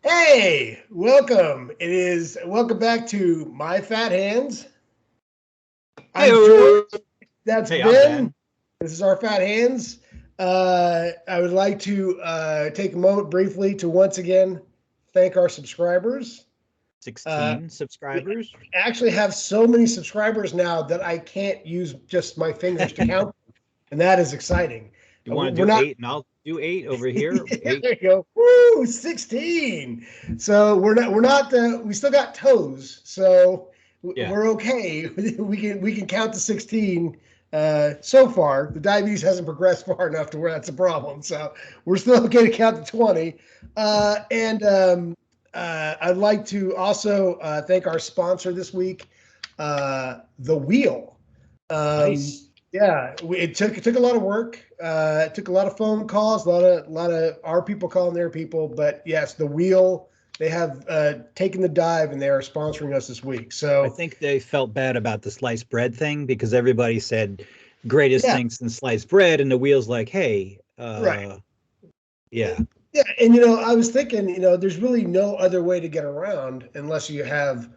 Hey, welcome. Welcome back to My Fat Hands. Hey, I'm George. That's hey, I'm Ben. Ben. This is our Fat Hands. I would like to take a moment briefly to once again thank our subscribers. Uh, 16 we subscribers. actually have so many subscribers now that I can't use just my fingers to count, and that is exciting. You want to We're do not. 8 and I'll do 8 over here? There 8. you go. Woo, 16. So we're not we still got toes. So Yeah. we're okay. We can count to 16 so far. The diabetes hasn't progressed far enough to where that's a problem. So we're still okay to count to 20. And I'd like to also thank our sponsor this week, The Wheel. Um, Nice. yeah, it took a lot of work. It took a lot of phone calls, a lot of our people calling their people. But yes, the wheel, they have taken the dive and they are sponsoring us this week. I So think they felt bad about the sliced bread thing because everybody said greatest yeah, things than sliced bread, and the wheel's like, hey, right. yeah, Yeah, and I was thinking, there's really no other way to get around unless you have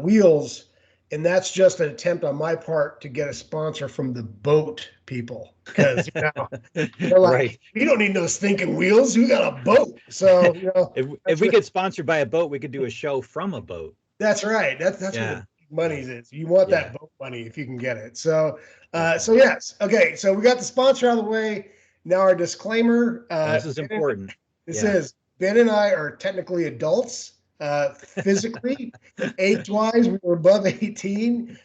wheels, and that's just an attempt on my part to get a sponsor from the boat people because they're right. like, we don't need no stinking wheels. We got a boat. So, If that's we what get sponsored by a boat, we could do a show from a boat. that's right. That's where the Yeah, big money is. You want yeah. that boat money if you can get it. So, so Okay. yes. Okay. So we got the sponsor out of the way. Now our disclaimer. Oh, this is important. This Yeah. is Ben and I are technically adults. Physically, age-wise, we were above 18.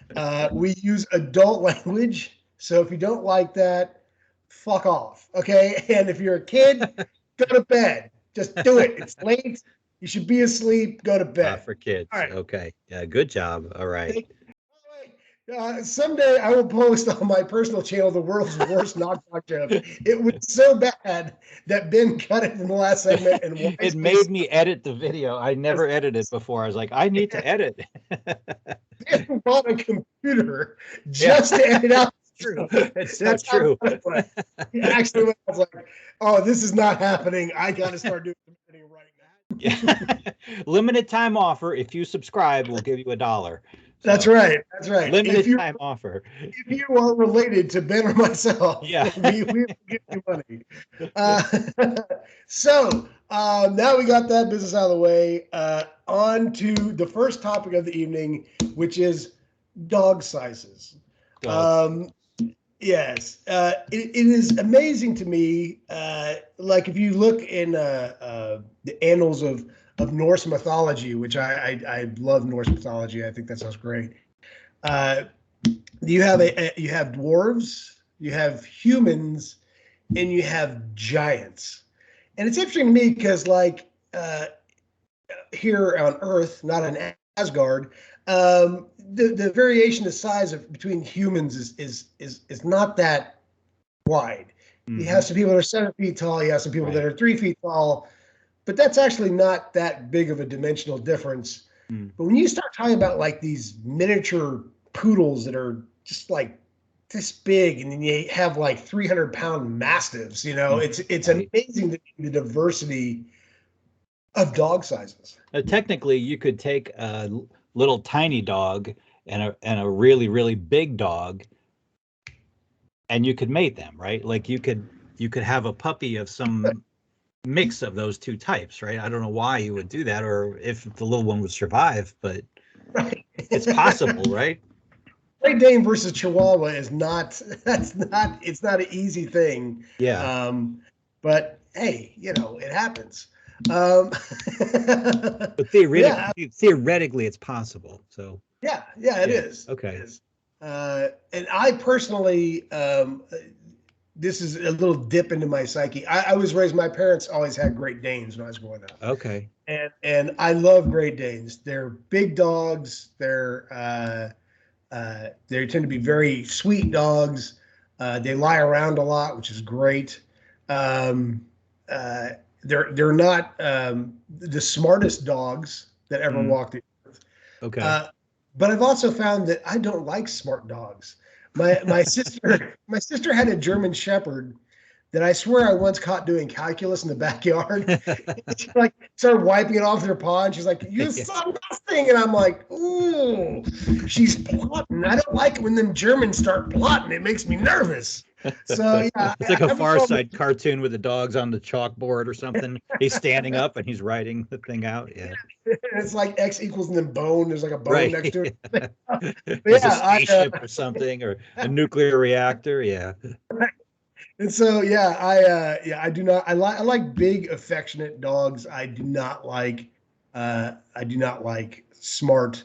We use adult language. So if you don't like that, fuck off. Okay. And if you're a kid, go to bed. Just do it. It's late. You should be asleep. Go to bed. For All kids. right. Okay. Yeah, good job. All right. Thank Someday I will post on my personal channel the world's worst knock knock joke. It was so bad that Ben cut it in the last segment and It wisely made me edit the video. I never edited says, before. I was like, I need to edit. Ben bought a computer Yeah, just to edit out. true. It's so That's how true. bad it was. He actually was like, "Oh, this is not happening. I got to start doing some editing right Yeah. now." Limited time offer. If you subscribe, we'll give you $1. That's So right. That's right. limited time offer. If you are related to Ben or myself, Yeah. we will give you money. Uh, so now we got that business out of the way. On to the first topic of the evening, which is dog sizes. Dogs. Um, yes, it is amazing to me. Like if you look in the annals of Norse mythology, which I love Norse mythology. I think that sounds great. Uh, you have dwarves, you have humans, and you have giants. And it's interesting to me because here on Earth, not on Asgard, the variation of size between humans is not that wide. You have Hmm. some people that are 7 feet tall, you have some people that Right. are 3 feet tall, but that's actually not that big of a dimensional difference. Mm. But when you start talking about like these miniature poodles that are just like this big, and then you have like 300-pound mastiffs, Mm. it's Right. amazing the diversity of dog sizes. Technically, you could take a little tiny dog and a really really big dog, and you could mate them, right? Like you could have a puppy of some mix of those two types, right? I don't know why you would do that, or if the little one would survive, but Right. it's possible, right? Great Dane versus Chihuahua is not it's not an easy thing. Yeah, Um, but hey, it happens. Um, but yeah, theoretically, it's possible. So yeah, it yeah, is. It okay, is. And I personally, this is a little dip into my psyche. I was raised. My parents always had Great Danes when I was growing up, okay. and I love Great Danes. They're big dogs. They tend to be very sweet dogs. They lie around a lot, which is great. Um, uh, they're not the smartest dogs that ever Mm, walked the earth. okay. Uh, but I've also found that I don't like smart dogs. My sister had a German Shepherd that I swear I once caught doing calculus in the backyard. She like started wiping it off their paw, and she's like, "You son of a thing!" And I'm like, "Ooh, she's plotting. I don't like it when them Germans start plotting. It makes me nervous." So yeah, It's like a Far Side cartoon with the dogs on the chalkboard or something. He's standing up and he's writing the thing out. Yeah, it's like X equals and then bone. There's like a bone right. next to it. There's a Yeah, spaceship or something, or a nuclear reactor. Yeah. and so yeah, I do not. I like big affectionate dogs. I do not like smart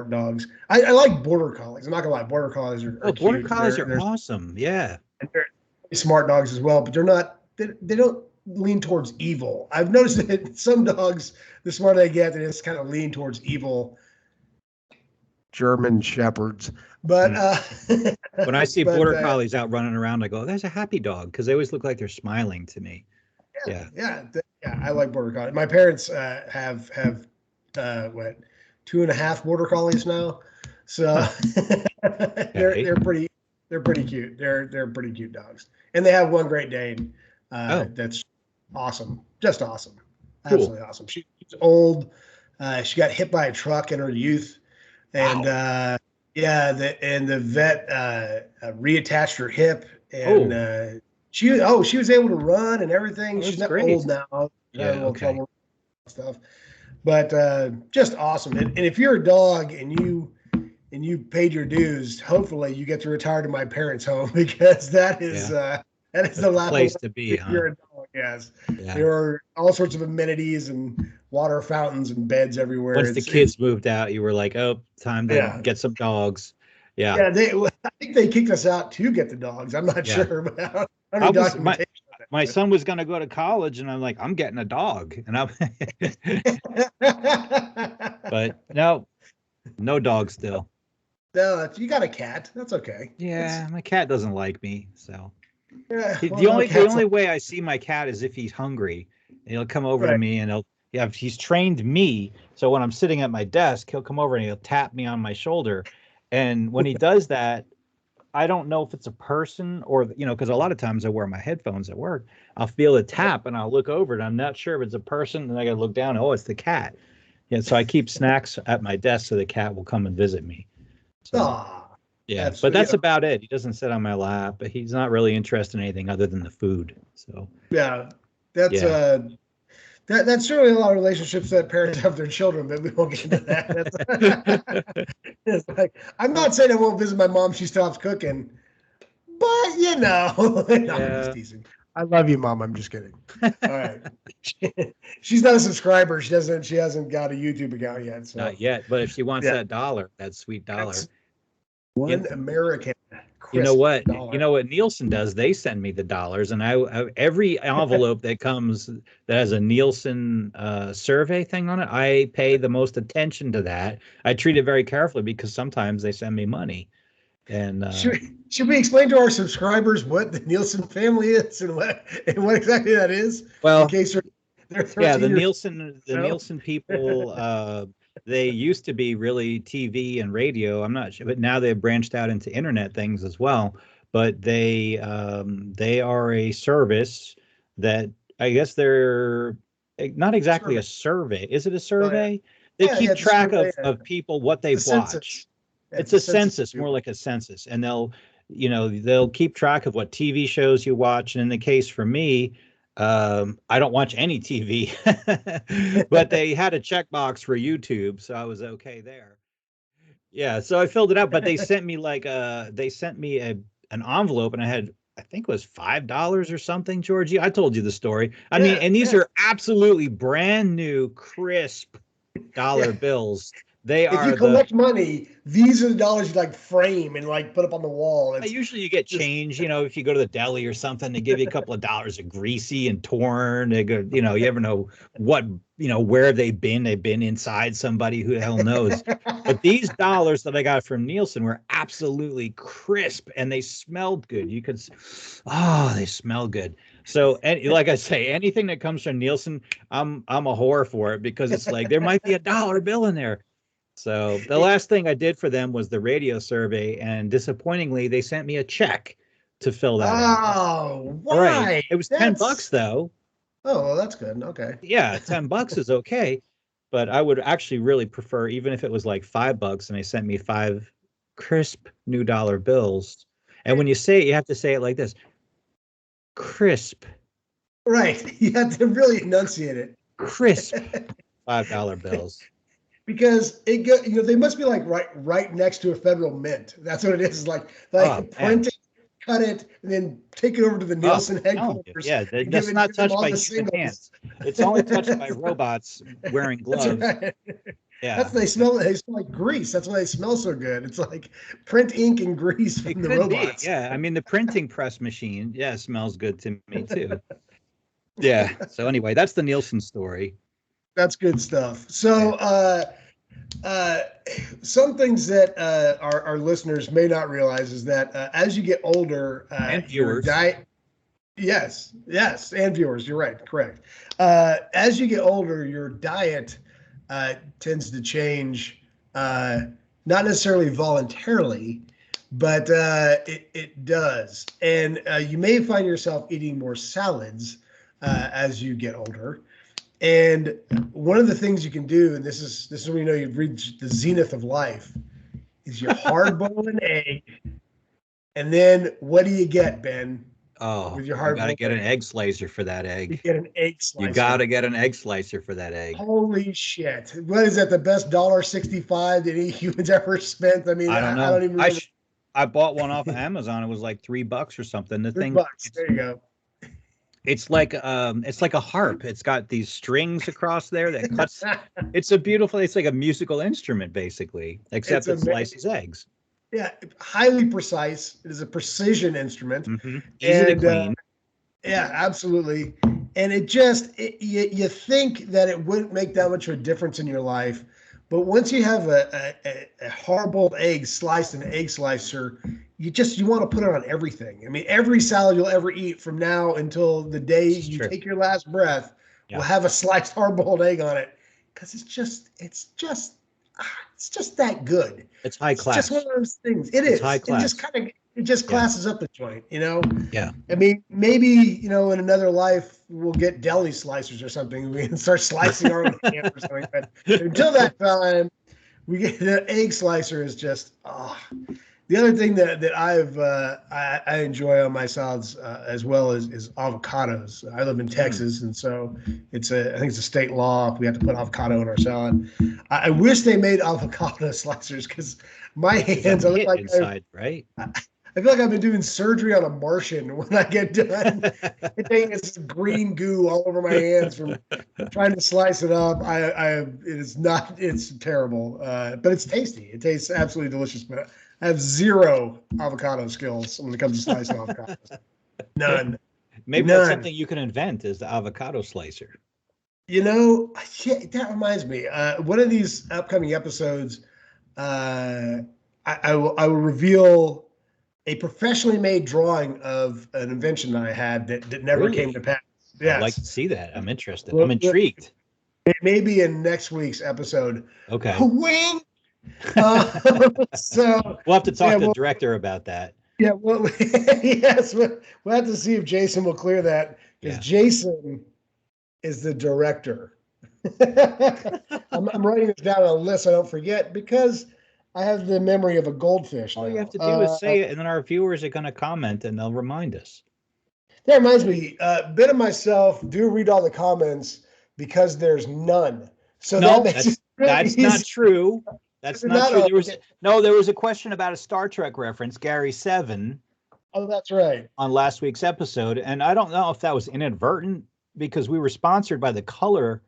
dogs. I like border collies. I'm not gonna lie, border collies are Border cute. collies They're are awesome. Yeah. they're smart dogs as well, but they're not. They don't lean towards evil. I've noticed that some dogs, the smarter they get, they just kind of lean towards evil. German shepherds, but when I see but, border collies out running around, I go, "There's a happy dog," because they always look like they're smiling to me. yeah. I like border collies. My parents have what 2.5 border collies now, so they're pretty cute. They're pretty cute dogs, and they have one Great Dane. That's awesome, just awesome, absolutely awesome. She's old. She got hit by a truck in her youth, and the vet reattached her hip, and she was able to run and everything. She's not old now. Trouble stuff, but just awesome. And if you're a dog and you paid your dues, hopefully you get to retire to my parents' home, because that is the last place to be. Huh? You're a dog, yes. Yeah. There are all sorts of amenities and water fountains and beds everywhere. Once the kids moved out, you were like, "Oh, time to get some dogs." Yeah. Yeah, I think they kicked us out to get the dogs. I'm not sure, but my son was going to go to college, and I'm like, "I'm getting a dog," and I'm. But no dog still. No, you got a cat. That's okay. Yeah, my cat doesn't like me, so. Yeah, The only way I see my cat is if he's hungry. And he'll come over to me, and he's trained me. So when I'm sitting at my desk, he'll come over and he'll tap me on my shoulder. And when he does that, I don't know if it's a person or, because a lot of times I wear my headphones at work. I'll feel a tap and I'll look over and I'm not sure if it's a person. And I got to look down. Oh, it's the cat. Yeah. So I keep snacks at my desk so the cat will come and visit me. So, yeah, but that's about it. He doesn't sit on my lap, but he's not really interested in anything other than the food. So yeah, that's certainly a lot of relationships that parents have with their children, but we won't get into that. It's like, I'm not saying I won't visit my mom. She stops cooking, but no, I'm just teasing. I love you, Mom. I'm just kidding. All right. She's not a subscriber. She hasn't got a YouTube account yet. So. Not yet, but if she wants that dollar, that sweet dollar. One American. You know what? Dollar. You know what Nielsen does? They send me the dollars, and I every envelope that comes that has a Nielsen survey thing on it, I pay the most attention to that. I treat it very carefully because sometimes they send me money. And should we explain to our subscribers what the Nielsen family is and what exactly that is? Well, in case the Nielsen people. They used to be really TV and radio. I'm not sure, but now they've branched out into internet things as well. But they are a service that I guess they're not exactly a survey. Is it a survey? They keep track of people, what they've watched. It's a census, more like a census, and they'll keep track of what TV shows you watch. And in the case for me, I don't watch any TV, but they had a checkbox for YouTube, so I was okay there. Yeah, so I filled it out, but they sent me an envelope, and I think it was $5 or something, Georgie. I told you the story. I mean, and these are absolutely brand new, crisp dollar bills. If you collect money, these are the dollars you frame and put up on the wall. Usually you get change, if you go to the deli or something, they give you a couple of dollars of greasy and torn. They go, you never know where they've been. They've been inside somebody, who the hell knows. But these dollars that I got from Nielsen were absolutely crisp and they smelled good. They smell good. So, and like I say, anything that comes from Nielsen, I'm a whore for it, because it's like there might be a dollar bill in there. So the last thing I did for them was the radio survey, and disappointingly, they sent me a check to fill that out. Oh, All right. why? It was $10 That's though. oh, well, that's good. Okay. Yeah, $10 is okay. But I would actually really prefer, even if it was like $5 and they sent me five crisp new dollar bills. And when you say it, you have to say it like this: crisp, Right. You have to really enunciate crisp it. $5 bills. Because it go, they must be like right next to a federal mint. That's what it is. It's Oh like man. print it, cut it, and then take it over to the Oh, Nielsen I'm telling you. headquarters Yeah, and that's not give them touched all by the human singles. hands. It's only touched by robots wearing That's gloves. right. Yeah, They smell like grease. That's why they smell so good. It's like print ink and grease it from the could be. robots. Yeah, I mean the printing press machine, yeah, smells good to me too. Yeah. So anyway, that's the Nielsen story. That's good stuff. Yeah. So uh, some things that our listeners may not realize is that as you get older, And your viewers. diet. Yes, and viewers, you're right, correct. As you get older, your diet tends to change, uh, not necessarily voluntarily, but it does. And you may find yourself eating more salads as you get older. And one of the things you can do, and this is when you know you've reached the zenith of life, is you hard boil an egg, and then what do you get, Ben, Oh, with your you hard got to boiled get an egg? egg slicer for that You egg. get an egg You got to slicer. get an egg slicer for that egg. Holy shit! What is that? The best $1.65 that any humans ever spent? I mean, I don't I don't know. even remember. I bought one off of Amazon. It was like $3 or something. The thing, $3. There you go. it's like a harp. It's got these strings across there that cuts. It's like a musical instrument basically, It's except it amazing. slices eggs. Yeah, highly precise. It is a precision instrument, Easy to and clean. yeah, absolutely. And you think that it wouldn't make that much of a difference in your life, but once you have a hard-boiled egg sliced in an egg slicer, you want to put it on everything. I mean, every salad you'll ever eat from now until the day This is you true. take your last breath will Yeah. have a sliced hard-boiled egg on it because it's just that good. It's high It's just one class. of those things. It It's high is. class. It just Yeah. classes up the joint, you know. Yeah. I mean, maybe, in another life we'll get deli slicers or something. We can start slicing our own ham or something. But until that time, we get the egg slicer is just The other thing that I enjoy on my salads as well is avocados. I live in Mm. Texas, and so I think it's a state law. We have to put avocado in our salad. I wish they made avocado slicers because my There's a hands, pit inside, right? I feel like I've been doing surgery on a Martian when I get done. It is green goo all over my hands from trying to slice it up. It is not, it's terrible, but it's tasty. It tastes absolutely delicious. But I have zero avocado skills when it comes to slicing avocados. None, Maybe that's none. something you can invent is the avocado slicer. Yeah, that reminds me. One of these upcoming episodes, I will reveal a professionally made drawing of an invention that I had that never came to Really? pass. I'd like Yes. to see that. I'm interested. I'm Well, intrigued. it may be in next week's episode. Okay. Wing. Uh, so, We'll have to yeah, talk to the director about that. yeah, well, yes, we'll have to see if Jason will clear that because Yeah. Jason is the director. I'm writing this down on a list so I don't forget because I have the memory of a goldfish All you have now. to do is say it, and then our viewers are going to comment and they'll remind us. That reminds me, Ben and myself do read all the comments because there's none. So that No, makes it really that's not easy. true. That's not Not true. all, There was a question about a Star Trek reference, Gary Seven, oh, that's right. on last week's episode, and I don't know if that was inadvertent because we were sponsored by the Color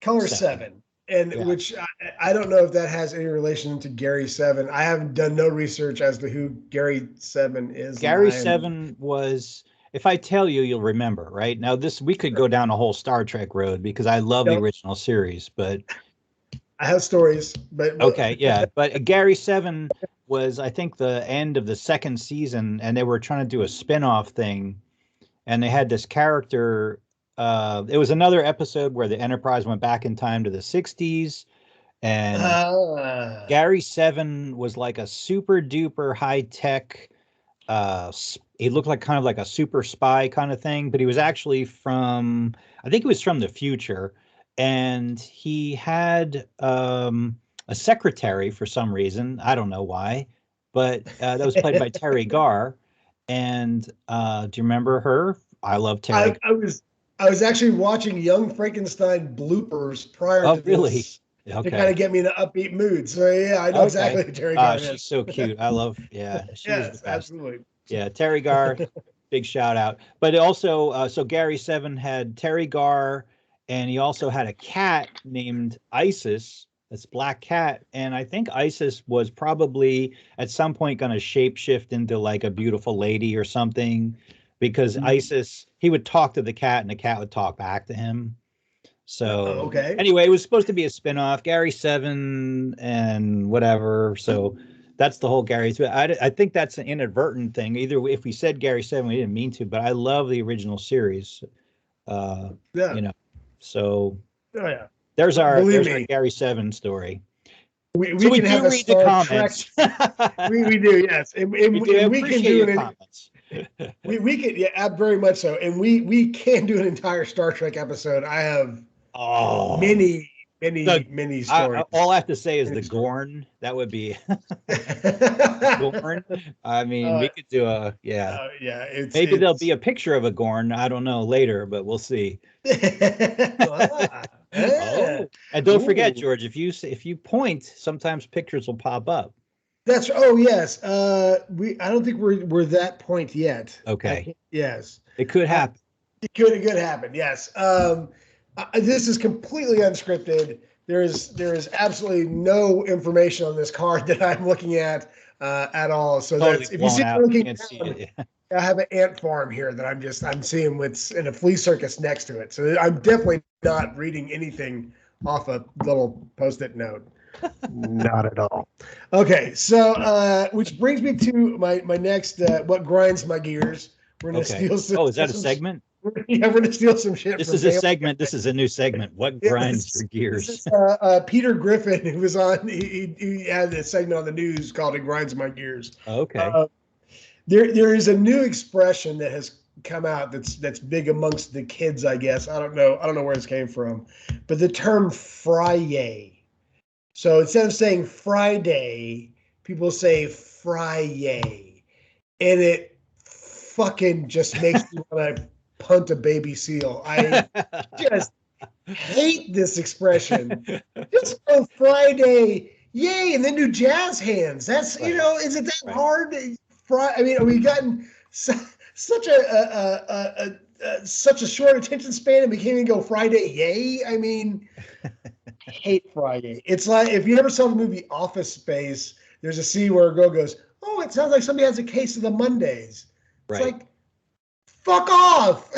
Color 7. 7. And Yeah. which I don't know if that has any relation to Gary 7. I haven't done no research as to who Gary 7 is. Gary Seven was, if I tell you, you'll remember, right? Now, we could go down a whole Star Trek road because I love the original series, but I have stories, but okay, yeah. But Gary Seven was, I think, the end of the second season, and they were trying to do a spin-off thing, and they had this character. It was another episode where the Enterprise went back in time to the 60s, and Gary Seven was like a super duper high tech he looked like kind of like a super spy kind of thing, but he was actually from, I think he was from the future, and he had a secretary for some reason. I don't know why, but that was played by Terry Garr. And do you remember her? I love Terry. I was actually watching Young Frankenstein bloopers prior Oh, to really? this to kind Okay. of get me in an upbeat mood. So yeah, I know Okay. exactly who Terry Garvin She's is. so cute. I love, yeah, she was the Yes, best. absolutely. Yeah, Terry Garr, big shout out. But also, so Gary Seven had Terry Garr, and he also had a cat named Isis. This black cat, and I think Isis was probably at some point going to shapeshift into like a beautiful lady or something, because Isis, he would talk to the cat, and the cat would talk back to him. So Okay. anyway, it was supposed to be a spinoff, Gary Seven and whatever. So that's the whole Gary's. I think that's an inadvertent thing. Either if we said Gary Seven, we didn't mean to, but I love the original series. Yeah. You know, so Oh yeah. Believe there's our me, Gary Seven story. So we we can have do a read the Star Trek. comments. We do, yes, We do and we can appreciate do your it. comments. We could, yeah, very much so, and we can do an entire Star Trek episode. I have Oh, many, the many stories. all I have to say is Many the stories. Gorn. That would be uh, Gorn. I mean, we could do yeah, maybe there'll be it's a picture of a Gorn. I don't know later, but we'll see. yeah. Oh, and don't forget, Ooh. George, if you point, sometimes pictures will pop up. That's yes. I don't think we're that point yet. Okay, Yes. it could Uh, happen. it could happen. Yes. This is completely unscripted. There is absolutely no information on this card that I'm looking at all. So Totally that's if you blown see me out. looking Can't see down, it. I have an ant farm here that I'm seeing with in a flea circus next to it. So I'm definitely not reading anything off a little post-it note. Not at all. Okay, so which brings me to my next what grinds my gears. We're gonna Okay. steal some. Oh, is that a segment? Yeah, we're gonna steal some shit This from is a Family segment. Guy. This is a new segment. What Yeah, grinds your this gears? is Peter Griffin who was on. He had a segment on the news called "It Grinds My Gears." Okay. Uh, there is a new expression that has come out that's big amongst the kids. I guess I don't know where this came from, but the term "Friday." So instead of saying Friday, people say Friday, and it fucking just makes me want to punt a baby seal. I just hate this expression. Just go Friday, yay, and then do jazz hands. That's Right. is it that Right. hard? I mean, we've gotten such such a short attention span, and we can't even go Friday, yay. I mean, hate Friday. It's like if you ever saw the movie Office Space, there's a scene where a girl goes, "Oh, it sounds like somebody has a case of the Mondays." It's Right. like, fuck off.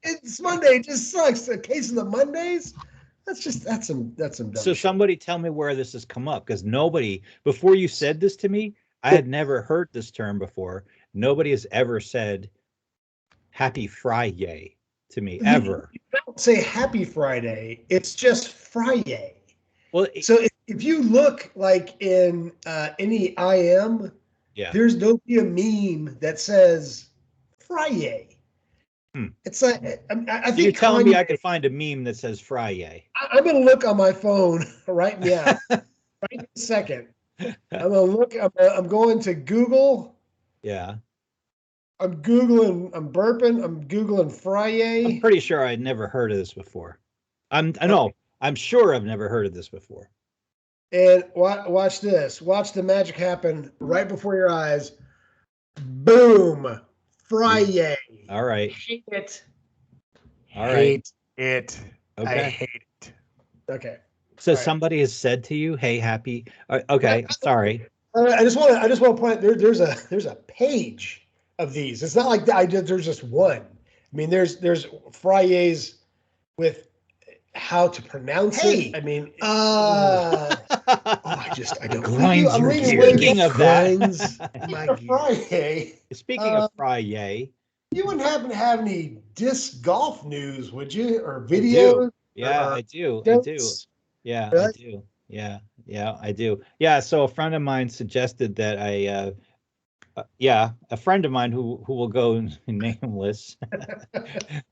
It's Monday. It just sucks. A case of the Mondays. That's some dumb So shit. somebody tell me where this has come up, because nobody, before you said this to me, I had never heard this term before. Nobody has ever said happy Friday to me, ever. You don't say Happy Friday. It's just Friday. Well, So if you look like in any IM, yeah. there'll be a meme that says Friday. Hmm. It's like I So you're think telling me Kanye. I could find a meme that says Friday? I'm gonna look on my phone right now, right this second. I'm gonna look. I'm going to Google. Yeah. I'm googling. I'm burping. I'm googling I'm Friday. pretty sure I'd never heard of this before. I Okay. know. I'm sure I've never heard of this before. And watch this. Watch the magic happen right before your eyes. Boom! Friday. All right. Hate it. All right. Hate it. I Okay. hate it. Okay. So All right. somebody has said to you, "Hey, happy." Okay. Sorry. I just want to point out there's a page of these. It's not like there's just one. I mean, there's Fridays with how to pronounce it. I mean, I don't Grinds I'm your leaning gears. way Speaking of grinds that, my Friday. speaking of Friday, You wouldn't happen to have any disc golf news, would you? Or I do. videos? Yeah, Or I do. I do. notes? Yeah, I Really? do. Yeah, I do. Yeah, so a friend of mine suggested that I Yeah, a friend of mine who will go nameless,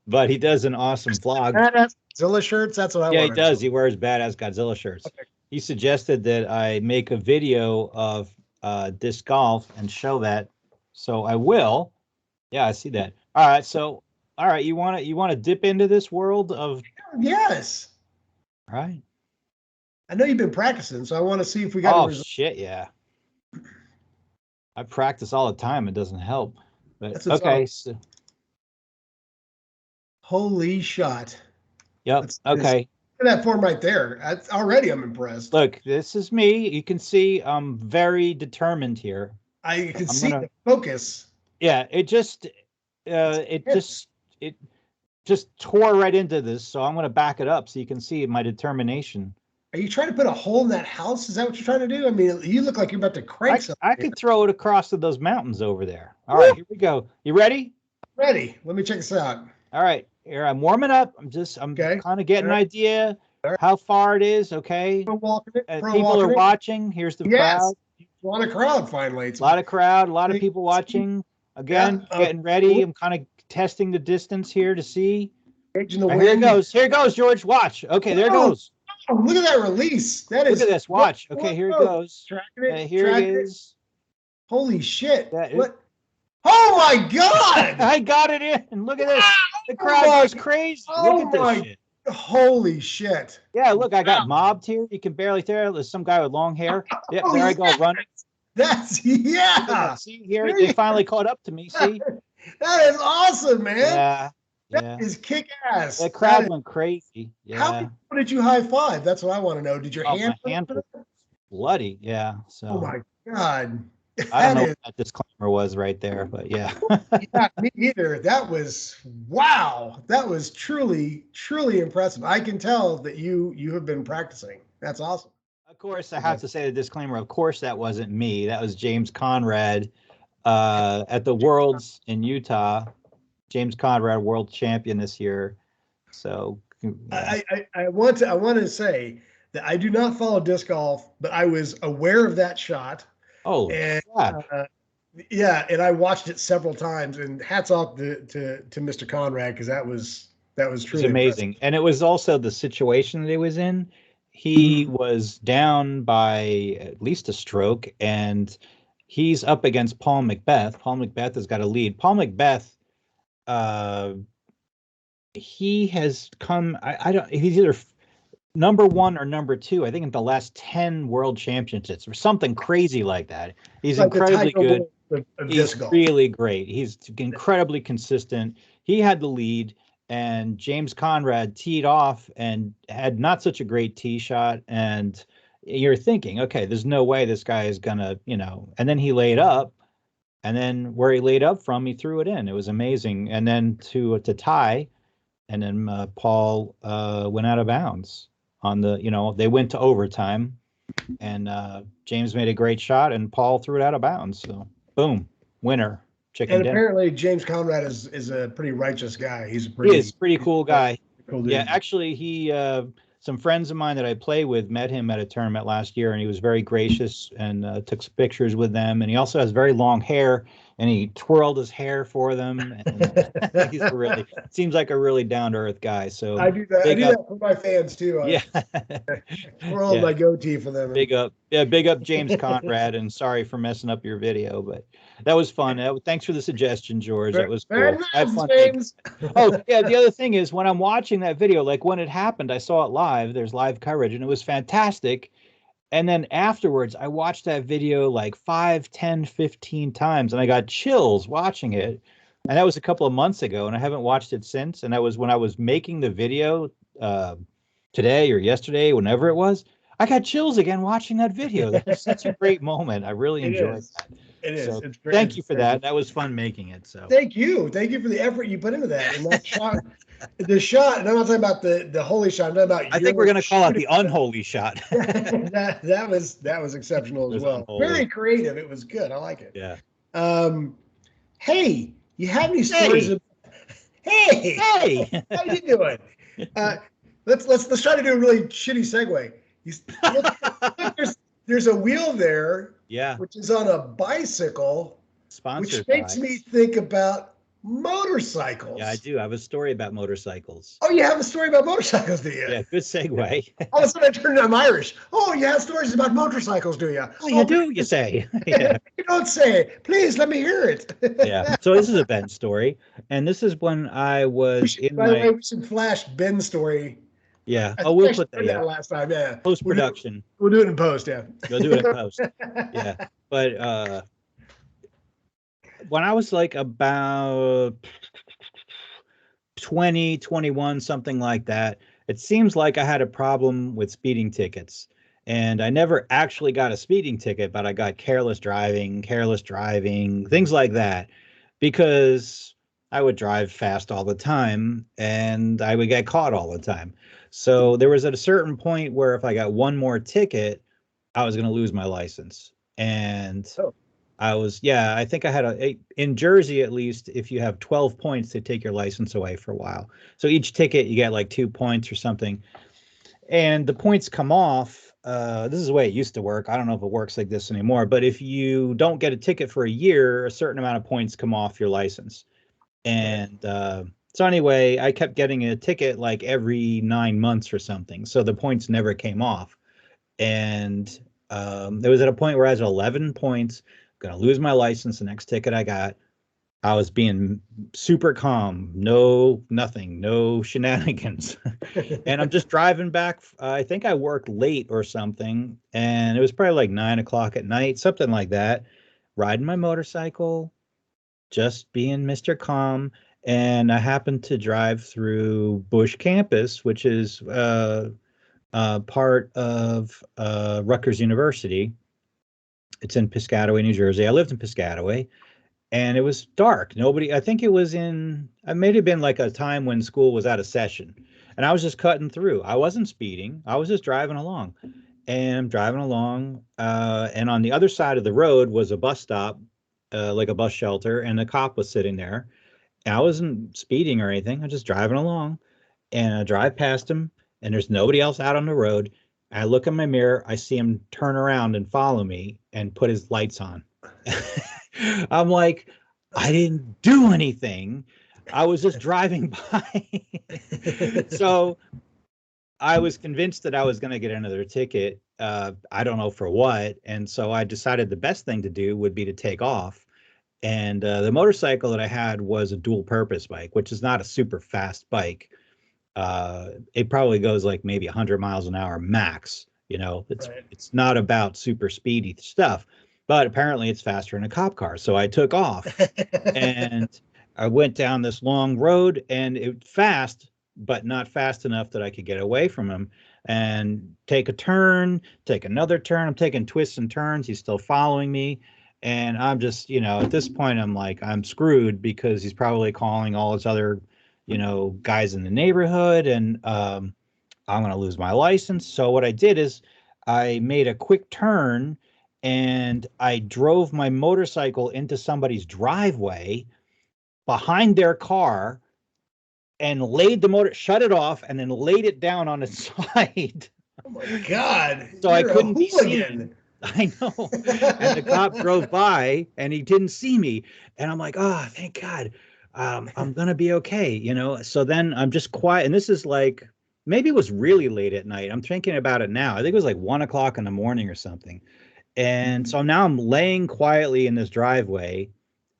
but he does an awesome vlog. Badass Zilla shirts. That's what I Yeah, he want to know. does. He wears badass Godzilla shirts. Okay. He suggested that I make a video of disc golf and show that. So I will. Yeah, I see that. All right. So, all right, you want to dip into this world of Yes. all right. I know you've been practicing, so I want to see if we got a Oh result. shit, yeah. I practice all the time. It doesn't help. But That's what's okay. So, holy shot. yep. Let's Okay. look at that form right there. Already I'm impressed. Look, this is me. You can see I'm very determined here. I can I'm see gonna the focus. yeah, it just it Yes. just tore right into this, so I'm gonna back it up so you can see my determination. Are you trying to put a hole in that house? Is that what you're trying to do? I mean, you look like you're about to crank something. I could throw it across to those mountains over there. All right, here we go. You ready? Ready. Let me check this out. All right, here I'm warming up. I'm Okay. kind of getting an All right. idea All right. how far it is. Okay, Pro walking it. Pro people walking are it. watching. Here's the Yes. crowd. A lot of crowd finally. It's A lot of crowd. A lot of people watching. Again, Yeah, getting ready. I'm kind of testing the distance here to see. engaging the All right, here it wind. goes. Here it goes, George. Watch. Okay, there it Whoa. goes. Oh, look at that release. That Look is. at this. Watch. Okay, here it Whoa. goes. Tracking it. Here it tracking is. Holy shit. That- What? Oh my God. I got it in. Look at this. The Oh crowd my- goes crazy. oh Look at this my- shit. Holy shit. Yeah, look, I got mobbed here. You can barely tell. There's some guy with long hair. Yep, Oh, there I go yeah. running. That's, Look at yeah. that. See here, they finally caught up to me. See? That is awesome, man. Yeah. That Yeah. is kick ass. The crowd went crazy. How Yeah. many people did you high five? That's what I want to know. Did your Oh, hand? my hand was bloody. Yeah. So Oh my God. I don't know That what that disclaimer was right there, but yeah. yeah, me either. That was wow. That was truly, truly impressive. I can tell that you have been practicing. That's awesome. Of course, I have to say the disclaimer. Of course, that wasn't me. That was James Conrad at the Worlds in Utah. James Conrad, world champion this year. So yeah. I want to say that I do not follow disc golf, but I was aware of that shot. Oh, And crap. yeah, and I watched it several times. And hats off to Mr. Conrad, because that was It was truly amazing. And it was also the situation that he was in. He was down by at least a stroke, and he's up against Paul Macbeth. Paul Macbeth has got a lead. Paul Macbeth, he has come, I don't, he's either number one or number two, I think, in the last 10 world championships or something crazy like that. He's like the incredibly Tiger good. Woods of He's disc golf. really great. He's incredibly consistent. He had the lead, and James Conrad teed off and had not such a great tee shot. And you're thinking, okay, there's no way this guy is gonna, and then he laid up, and then where he laid up from, he threw it in. It was amazing. And then to tie, and then Paul went out of bounds on the, they went to overtime, and James made a great shot, and Paul threw it out of bounds. So boom, winner, chicken And dinner. apparently James Conrad is a pretty righteous guy. He's a He is pretty cool guy. cool dude. Yeah, actually, he some friends of mine that I play with met him at a tournament last year, and he was very gracious and took some pictures with them. And he also has very long hair, and he twirled his hair for them. And he's really seems like a really down to earth guy. So I do that. I do that for my fans too. Yeah, twirl Yeah. my goatee for them. big up James Conrad, and sorry for messing up your video, but that was fun. Thanks for the suggestion, George. That was Very cool. I had nice, fun. James. Oh, yeah. The other thing is when I'm watching that video, like when it happened, I saw it live. There's live coverage, and it was fantastic. And then afterwards, I watched that video like 5, 10, 15 times, and I got chills watching it. And that was a couple of months ago, and I haven't watched it since. And that was when I was making the video today or yesterday, whenever it was. I got chills again watching that video. That was such a great moment. I really enjoyed that. It is. So It's great. thank you for that. That was fun making it. So Thank you for the effort you put into that. And that shot, the shot. And I'm not talking about the holy shot. I'm talking about. I think we're going to call it the unholy shot. that was exceptional as well. Unholy. Very creative. It was good. I like it. Yeah. Hey, you have any stories? Hey, Hey. how you doing? Let's try to do a really shitty segue. Look, there's a wheel there, Yeah. which is on a bicycle. which Sponsored makes by. me think about Yeah, I motorcycles. do. I have a story about motorcycles. Oh, you have a story about motorcycles, do you? Yeah, good segue. All of a sudden, I turned I'm Irish. Oh, you have stories about motorcycles, do you? Oh, you Oh, do, you say? Yeah, you don't say. Please let me hear it. yeah. So this is a Ben story, and this is when I was in By the way, my, we should flash Ben's story. yeah. I Oh, think we'll I put that. shared Yeah, that last time. Yeah, post production. we'll do it in post. Yeah. We'll do it in post. Yeah, but when I was like about 20, 21, something like that, it seems like I had a problem with speeding tickets. And I never actually got a speeding ticket, but I got careless driving, things like that, because I would drive fast all the time and I would get caught all the time. So there was at a certain point where if I got one more ticket, I was going to lose my license. And Oh, yeah, I think I had in Jersey at least, if you have 12 points, they take your license away for a while. So each ticket you get like 2 points or something. And the points come off. This is the way it used to work. I don't know if it works like this anymore, but if you don't get a ticket for a year, a certain amount of points come off your license. right. And so anyway, I kept getting a ticket like every 9 months or something. So the points never came off. And it was at a point where I was at 11 points, going to lose my license. The next ticket I got, I was being super calm, no, nothing, no shenanigans. And I'm just driving back. I think I worked late or something. And it was probably like 9 o'clock at night, something like that. Riding my motorcycle, just being Mr. Calm. And I happened to drive through Bush campus, which is part of Rutgers University. It's in Piscataway, New Jersey. I lived in Piscataway, and it was dark. Nobody, I think it was it may have been like a time when school was out of session. And I was just cutting through. I wasn't speeding. I was just driving along. And I'm driving along. And on the other side of the road was a bus stop, like a bus shelter, and the cop was sitting there. And I wasn't speeding or anything. I was just driving along. And I drive past him, and there's nobody else out on the road. I look in my mirror, I see him turn around and follow me and put his lights on. I'm like, I didn't do anything. I was just driving by. So I was convinced that I was going to get another ticket. I don't know for what. And so I decided the best thing to do would be to take off. And the motorcycle that I had was a dual purpose bike, which is not a super fast bike. It probably goes like maybe 100 miles an hour max. Right. It's not about super speedy stuff, but apparently it's faster than a cop car. So I took off and I went down this long road, and it fast, but not fast enough that I could get away from him and take a turn, take another turn. I'm taking twists and turns. He's still following me. And I'm just, at this point, I'm like, I'm screwed because he's probably calling all his other, guys in the neighborhood, and I'm going to lose my license. So what I did is I made a quick turn and I drove my motorcycle into somebody's driveway behind their car and laid the motor, shut it off, and then laid it down on its side. Oh my God, So I you're a couldn't be seen. hooligan. I know. And the cop drove by and he didn't see me. And I'm like, oh, thank God. I'm going to be okay. So then I'm just quiet. And this is like, maybe it was really late at night. I'm thinking about it now. I think it was like 1 o'clock in the morning or something. And so now I'm laying quietly in this driveway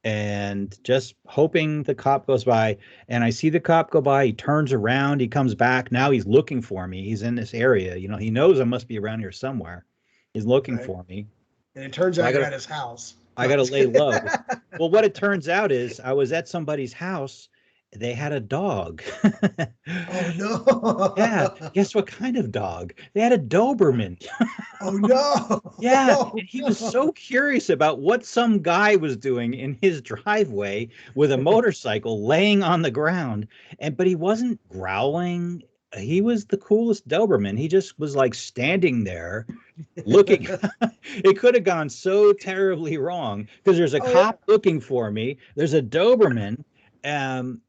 and just hoping the cop goes by. And I see the cop go by. He turns around. He comes back. Now he's looking for me. He's in this area. He knows I must be around here somewhere. He's looking Right. for me. And it turns So out you're at his house. I No, gotta just lay kidding. low. Well, what it turns out is I was at somebody's house. They had a dog. Oh Yeah. no. Guess what kind of dog? They had a Doberman. Oh no. Yeah. Oh And he was no. so curious about what some guy was doing in his driveway with a motorcycle laying on the ground. But he wasn't growling. He was the coolest Doberman. He just was like standing there looking. It could have gone so terribly wrong because there's a Oh yeah. cop looking for me. There's a Doberman, and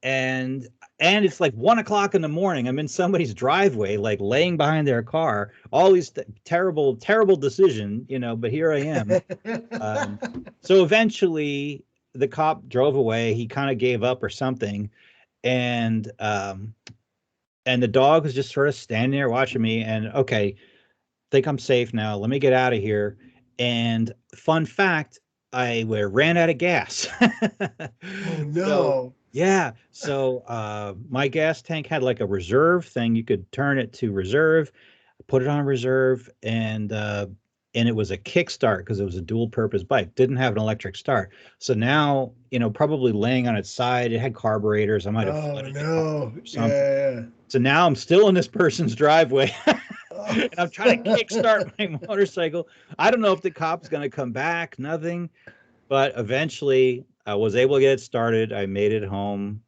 it's like 1 o'clock in the morning. I'm in somebody's driveway, like laying behind their car. All these terrible, terrible decision, But here I am. So eventually, the cop drove away. He kind of gave up or something, and the dog was just sort of standing there watching me. And okay, think I'm safe now. Let me get out of here. And fun fact, ran out of gas. Oh So no. yeah, so my gas tank had like a reserve thing. You could turn it to reserve, put it on reserve, and it was a kickstart because it was a dual purpose bike. Didn't have an electric start. So now, probably laying on its side, it had carburetors. I might have Oh flooded the car no. or something. Yeah. So now I'm still in this person's driveway. Oh. And I'm trying to kickstart my motorcycle. I don't know if the cop's going to come back, nothing. But eventually I was able to get it started. I made it home.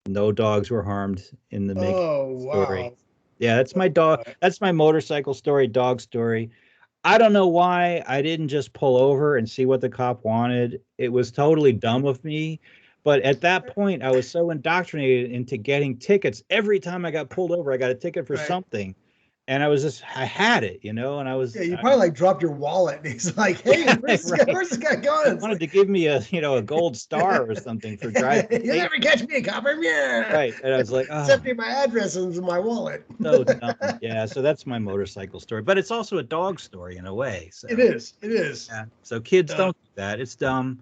No dogs were harmed in the making Oh of the story. wow. Yeah, that's my dog. Uh, That's my motorcycle story, dog story. I don't know why I didn't just pull over and see what the cop wanted. It was totally dumb of me. But at that point, I was so indoctrinated into getting tickets. Every time I got pulled over, I got a ticket for right. something. And I had it, and Yeah, you probably like dropped your wallet. He's like, "Hey, yeah, right. where's this guy He going?" It's wanted like, to give me a gold star or something for driving "You'll never safely. catch me, copper." Yeah, Right. And I was like, send oh, me my address into my wallet. so dumb. Yeah. So that's my motorcycle story, but it's also a dog story in a way. It So is. It is. yeah. So kids Uh, don't do that. It's dumb.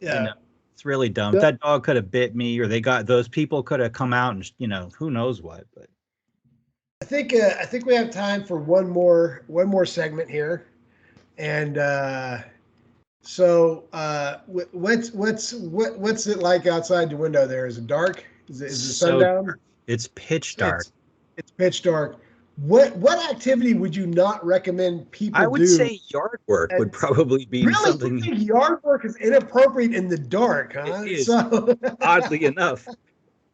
yeah. It's really dumb. The- That dog could have bit me, or those people could have come out and who knows what. But I think we have time for one more segment here, and what's it like outside the window there? Is it dark? Is the sun so down? dark. It's pitch dark. It's pitch dark. What activity would you not recommend I people would do? say yard work would And probably be really, you something. think yard work is inappropriate in the dark, It huh? is, So oddly enough.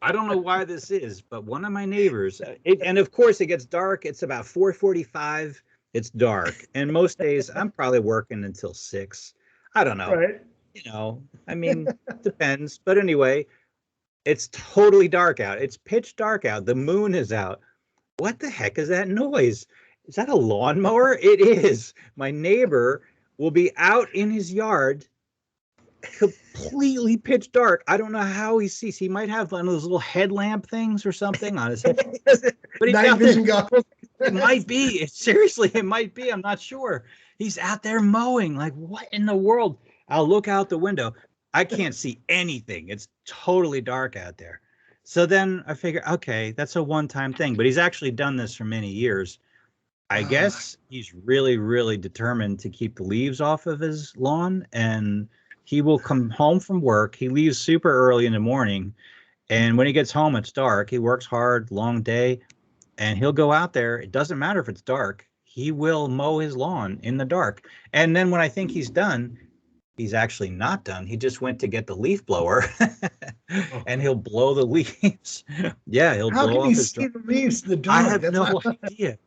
I don't know why this is, but one of my neighbors, and of course it gets dark. It's about 4:45. It's dark, and most days I'm probably working until 6. I don't know. right. I mean, depends. But anyway, it's totally dark out. It's pitch dark out. The moon is out. What the heck is that noise? Is that a lawnmower? It is. My neighbor will be out in his yard completely pitch dark. I don't know how he sees. He might have one of those little headlamp things or something on his head, but he's Night out vision there. goggles. It might be. Seriously, it might be. I'm not sure. He's out there mowing. Like, what in the world? I'll look out the window. I can't see anything. It's totally dark out there. So then I figure, okay, that's a one-time thing. But he's actually done this for many years. I guess he's really, really determined to keep the leaves off of his lawn, and he will come home from work. He leaves super early in the morning, and when he gets home, it's dark. He works hard, long day, and he'll go out there. It doesn't matter if it's dark. He will mow his lawn in the dark. And then when I think he's done, he's actually not done. He just went to get the leaf blower, and he'll blow the leaves. Yeah, he'll How blow can off you his see drum. the leaves in the I dark? have That's no not. idea.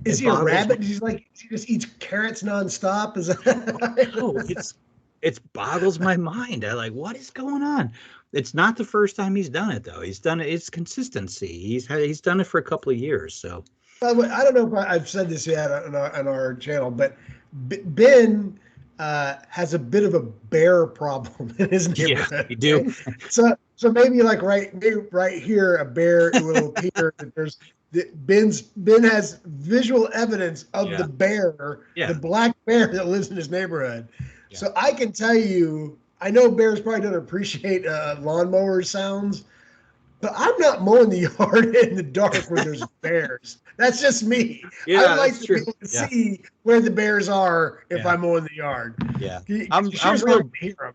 Is It he a boggles rabbit? Does he just eat carrots nonstop? Is No, that? it's boggles my mind. I like, what is going on? It's not the first time he's done it though. He's done it. It's consistency. He's done it for a couple of years. So By the way, I don't know if I've said this yet on our channel, but Ben has a bit of a bear problem in his yeah, neighborhood. you do. Okay? So maybe like maybe right here, a bear will appear. Ben has visual evidence of the Yeah, bear, the yeah, black bear that lives in his neighborhood. yeah. So I can tell you, I know bears probably don't appreciate lawnmower sounds, but I'm not mowing the yard in the dark when there's bears. That's just me. I Yeah, like that's to be true. able to Yeah, see where the bears are if yeah, I'm mowing the yard. yeah. You I'm sure I'm as hell real can hear them.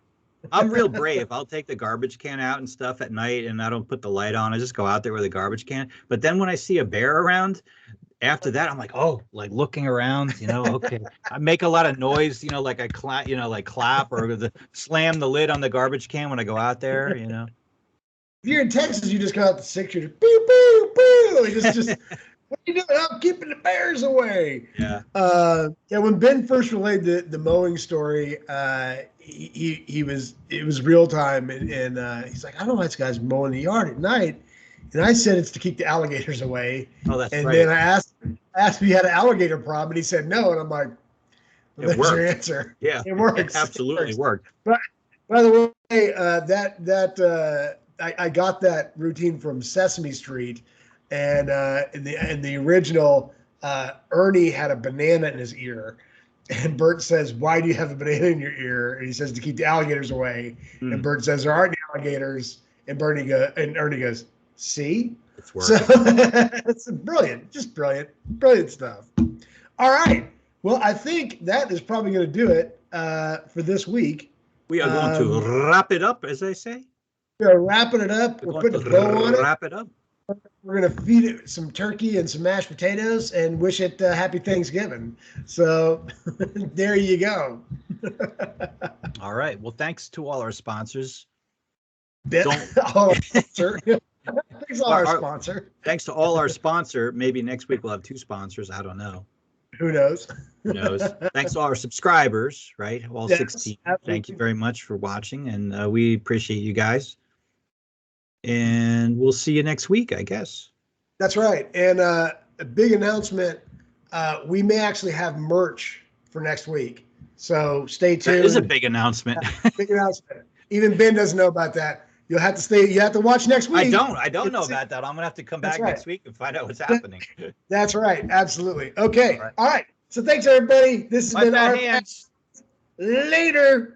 I'm real brave. I'll take the garbage can out and stuff at night, and I don't put the light on. I just go out there with a garbage can. But then when I see a bear around, after that, I'm like, oh, like looking around, okay. I make a lot of noise, like I clap, like clap or slam the lid on the garbage can when I go out there. If you're in Texas, you just got out the six shooter. Pew, pew, pew. Just what are you doing? I'm keeping the bears away. Yeah. Yeah, when Ben first relayed the mowing story, it was real time, and he's like, I don't know why this guy's mowing the yard at night, and I said it's to keep the alligators away. Oh, that's And right. then I asked if he had an alligator problem, and he said no, and I'm like, well, It there's your worked. answer. Yeah, It works. it absolutely It works. worked. By the way, I got that routine from Sesame Street, and in the original, Ernie had a banana in his ear, and Bert says, "Why do you have a banana in your ear?" And he says, "To keep the alligators away." And Mm, Bert says, "There aren't any alligators." And Ernie goes, "See." it's So working. it's brilliant, just brilliant, brilliant stuff. All right. Well, I think that is probably going to do it for this week. We are going to Um, wrap it up, as I say. we're wrapping it up. We're We're going putting to a bow on it. wrap it up. We're going to feed it some turkey and some mashed potatoes and wish it happy Thanksgiving. So there you go. All right. Well, thanks to all our sponsors. That- Don't all our sponsor. Thanks, all our our sponsor. thanks to all our sponsor. Maybe next week we'll have 2 sponsors. I don't know. Who knows? Who knows? Thanks to all our subscribers, right? All Yes, 16. Thank you absolutely. very much for watching, and we appreciate you guys. And we'll see you next week, I guess. That's right. And a big announcement. We may actually have merch for next week. So stay That is a tuned. big announcement. Big announcement. Even Ben doesn't know about that. You'll have to stay. You have to watch next I week. don't. I don't know about that. I'm gonna have to come That's back right. next week and find out what's happening. That's right. Absolutely. All Okay. right. All right. So thanks everybody. This has My been fat our hands. later.